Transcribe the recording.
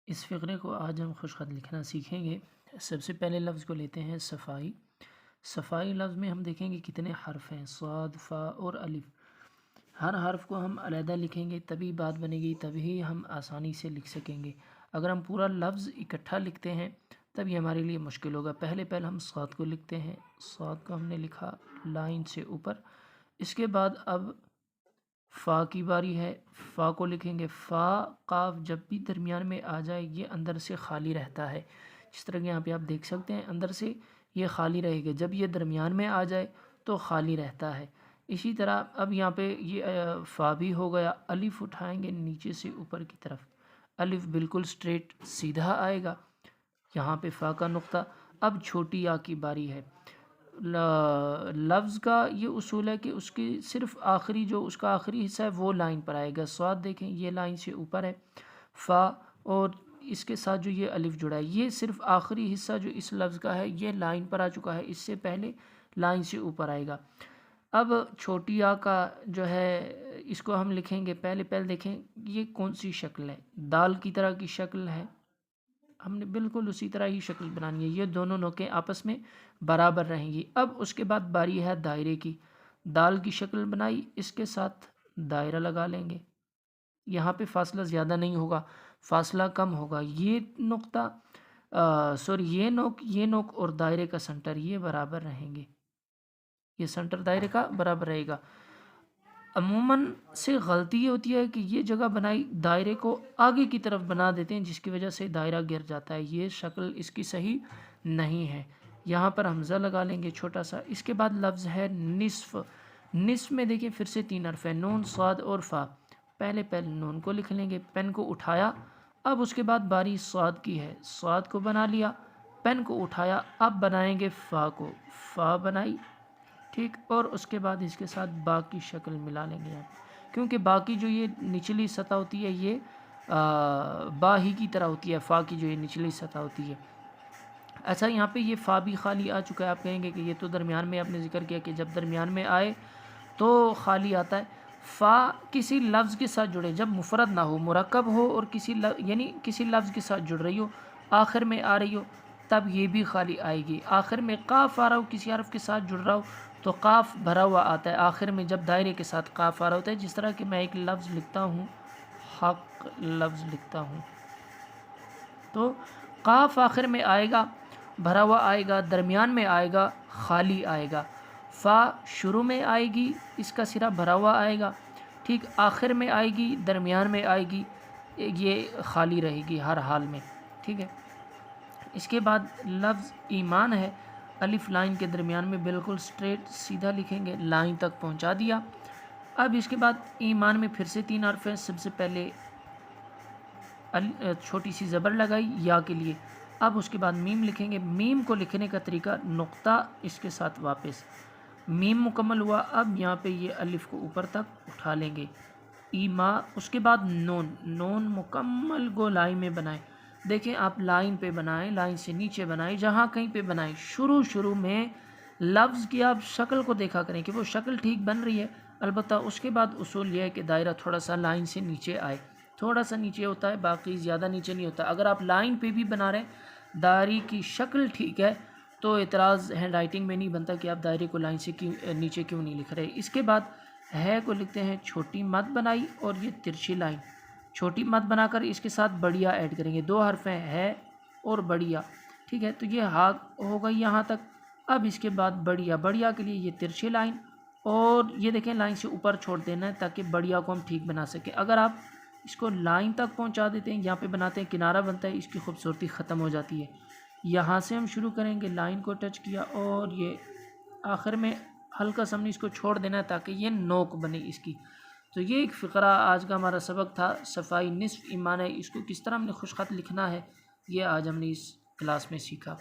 اس فقرے کو آج ہم خوش خط لکھنا سیکھیں گے۔ سب سے پہلے لفظ کو لیتے ہیں صفائی۔ صفائی لفظ میں ہم دیکھیں گے کتنے حرف ہیں، صاد، فا اور الف۔ ہر حرف کو ہم علیحدہ لکھیں گے تبھی بات بنے گی، تبھی ہم آسانی سے لکھ سکیں گے۔ اگر ہم پورا لفظ اکٹھا لکھتے ہیں تب یہ ہمارے لیے مشکل ہوگا۔ پہلے ہم صاد کو لکھتے ہیں۔ صاد کو ہم نے لکھا لائن سے اوپر۔ اس کے بعد اب فا کی باری ہے۔ فا کو لکھیں گے۔ فا قاف جب بھی درمیان میں آ جائے یہ اندر سے خالی رہتا ہے، جس طرح کہ یہاں پہ آپ دیکھ سکتے ہیں اندر سے یہ خالی رہے گا، جب یہ درمیان میں آ جائے تو خالی رہتا ہے۔ اسی طرح اب یہاں پہ یہ فا بھی ہو گیا۔ الف اٹھائیں گے نیچے سے اوپر کی طرف، الف بالکل سٹریٹ سیدھا آئے گا، یہاں پہ فا کا نقطہ۔ اب چھوٹی یا کی باری ہے۔ لفظ کا یہ اصول ہے کہ اس کی صرف آخری جو اس کا آخری حصہ ہے وہ لائن پر آئے گا۔ صاد دیکھیں یہ لائن سے اوپر ہے، فا اور اس کے ساتھ جو یہ الف جڑا ہے یہ صرف آخری حصہ جو اس لفظ کا ہے یہ لائن پر آ چکا ہے، اس سے پہلے لائن سے اوپر آئے گا۔ اب چھوٹی آ کا جو ہے اس کو ہم لکھیں گے۔ پہلے دیکھیں یہ کون سی شکل ہے، دال کی طرح کی شکل ہے، ہم نے بالکل اسی طرح ہی شکل بنانی ہے، یہ دونوں نوکیں آپس میں برابر رہیں گی۔ اب اس کے بعد باری ہے دائرے کی۔ دال کی شکل بنائی، اس کے ساتھ دائرہ لگا لیں گے۔ یہاں پہ فاصلہ زیادہ نہیں ہوگا، فاصلہ کم ہوگا۔ یہ نقطہ یہ نوک اور دائرے کا سنٹر یہ برابر رہیں گے، یہ سنٹر دائرے کا برابر رہے گا۔ عموماً سے غلطی یہ ہوتی ہے کہ یہ جگہ بنائی دائرے کو آگے کی طرف بنا دیتے ہیں، جس کی وجہ سے دائرہ گر جاتا ہے، یہ شکل اس کی صحیح نہیں ہے۔ یہاں پر حمزہ لگا لیں گے چھوٹا سا۔ اس کے بعد لفظ ہے نصف۔ نصف میں دیکھیں پھر سے 3 حرف ہیں، نون، صاد اور فا۔ پہلے نون کو لکھ لیں گے، پین کو اٹھایا، اب اس کے بعد باری صاد کی ہے، صاد کو بنا لیا، پین کو اٹھایا، اب بنائیں گے فا کو، فا بنائی، ٹھیک، اور اس کے بعد اس کے ساتھ با کی شکل ملا لیں گے، کیونکہ با کی جو یہ نچلی سطح ہوتی ہے یہ با ہی کی طرح ہوتی ہے، فا کی جو یہ نچلی سطح ہوتی ہے۔ اچھا یہاں پہ یہ فا بھی خالی آ چکا ہے، آپ کہیں گے کہ یہ تو درمیان میں آپ نے ذکر کیا کہ جب درمیان میں آئے تو خالی آتا ہے۔ فا کسی لفظ کے ساتھ جڑے، جب مفرد نہ ہو، مرکب ہو اور یعنی کسی لفظ کے ساتھ جڑ رہی ہو، آخر میں آ رہی ہو، تب یہ بھی خالی آئے گی۔ آخر میں قاف آ رہا ہو، کسی حرف کے ساتھ جڑ رہا ہو تو قاف بھرا ہوا آتا ہے آخر میں، جب دائرے کے ساتھ قاف آ رہا ہوتا ہے، جس طرح کہ میں ایک لفظ لکھتا ہوں، حق لفظ لکھتا ہوں، تو قاف آخر میں آئے گا، بھرا ہوا آئے گا، درمیان میں آئے گا، خالی آئے گا۔ فا شروع میں آئے گی، اس کا سرا بھرا ہوا آئے گا، ٹھیک، آخر میں آئے گی، درمیان میں آئے گی، یہ خالی رہے گی ہر حال میں، ٹھیک ہے۔ اس کے بعد لفظ ایمان ہے، الف لائن کے درمیان میں بالکل سٹریٹ سیدھا لکھیں گے، لائن تک پہنچا دیا۔ اب اس کے بعد ایمان میں پھر سے 3 حرف ہیں، سب سے پہلے چھوٹی سی زبر لگائی یا کے لیے، اب اس کے بعد میم لکھیں گے۔ میم کو لکھنے کا طریقہ نقطہ اس کے ساتھ واپس، میم مکمل ہوا، اب یہاں پہ یہ الف کو اوپر تک اٹھا لیں گے، ایما، اس کے بعد نون، نون مکمل گولائی میں بنائیں، دیکھیں آپ لائن پہ بنائیں، لائن سے نیچے بنائیں، جہاں کہیں پہ بنائیں، شروع میں لفظ کی آپ شکل کو دیکھا کریں کہ وہ شکل ٹھیک بن رہی ہے، البتہ اس کے بعد اصول یہ ہے کہ دائرہ تھوڑا سا لائن سے نیچے آئے، تھوڑا سا نیچے ہوتا ہے، باقی زیادہ نیچے نہیں ہوتا۔ اگر آپ لائن پہ بھی بنا رہے ہیں، دائرے کی شکل ٹھیک ہے، تو اعتراض ہینڈ رائٹنگ میں نہیں بنتا کہ آپ دائرے کو لائن سے نیچے کیوں نہیں لکھ رہے۔ اس کے بعد ہے کو لکھتے ہیں، چھوٹی مد بنائی اور یہ ترچھی لائن، چھوٹی مد بنا کر اس کے ساتھ بڑیا ایڈ کریں گے، 2 حرف ہیں، ہے اور بڑیا، ٹھیک ہے، تو یہ ہاں ہو گئی یہاں تک۔ اب اس کے بعد بڑیا کے لیے یہ ترچھی لائن، اور یہ دیکھیں لائن سے اوپر چھوڑ دینا ہے تاکہ بڑیا کو ہم ٹھیک بنا سکیں۔ اگر آپ اس کو لائن تک پہنچا دیتے ہیں، یہاں پہ بناتے ہیں کنارہ بنتا ہے، اس کی خوبصورتی ختم ہو جاتی ہے۔ یہاں سے ہم شروع کریں گے، لائن کو ٹچ کیا اور یہ آخر میں ہلکا سا ہم نے اس کو چھوڑ دینا ہے تاکہ یہ نوک بنے اس کی۔ تو یہ ایک فقرہ آج کا ہمارا سبق تھا، صفائی نصف ایمان ہے، اس کو کس طرح ہم نے خوش خط لکھنا ہے یہ آج ہم نے اس کلاس میں سیکھا۔